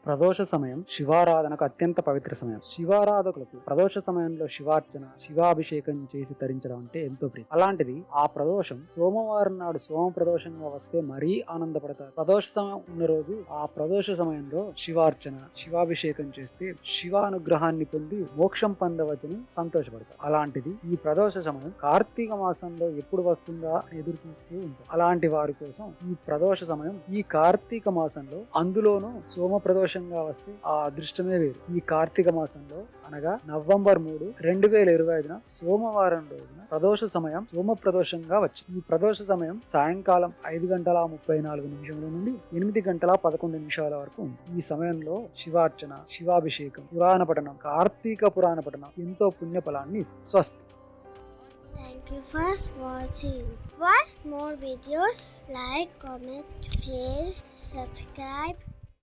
ప్రదోష సమయం శివారాధనకు అత్యంత పవిత్ర సమయం. శివారాధకులకు ప్రదోష సమయంలో శివార్చన, శివాభిషేకం చేసి తరించడం అంటే ఎంతో ప్రీతి. అలాంటిది ఆ ప్రదోషం సోమవారం నాడు సోమ ప్రదోషంగా వస్తే మరీ ఆనందపడతారు. ప్రదోష సమయం ఉన్న రోజు ఆ ప్రదోష సమయంలో శివార్చన, శివాభిషేకం చేస్తే శివానుగ్రహాన్ని పొంది మోక్షం పొందవచ్చని సంతోషపడతారు. అలాంటిది ఈ ప్రదోష సమయం కార్తీక మాసంలో ఎప్పుడు వస్తుందా ఎదురు చూస్తూ ఉంటారు. అలాంటి వారి కోసం ఈ ప్రదోష సమయం ఈ కార్తీక మాసంలో, అందులోనూ సోమ ప్రదోషంగా వస్తే ఆ అదృష్టమే వేరు. ఈ కార్తీక మాసంలో అనగా నవంబర్ 3, 2025 సోమవారం రోజున ప్రదోష సమయం సోమ ప్రదోషంగా వచ్చింది. ఈ ప్రదోష సమయం సాయంకాలం 5:34 నుండి 8:11 వరకు ఉంది. ఈ సమయంలో శివార్చన, శివాభిషేకం, పురాణ పఠనం, కార్తీక పురాణ పఠనం ఎంతో పుణ్యఫలాన్ని ఇస్తుంది. స్వస్తి. Thank you for watching. For more videos, like, comment, share, subscribe.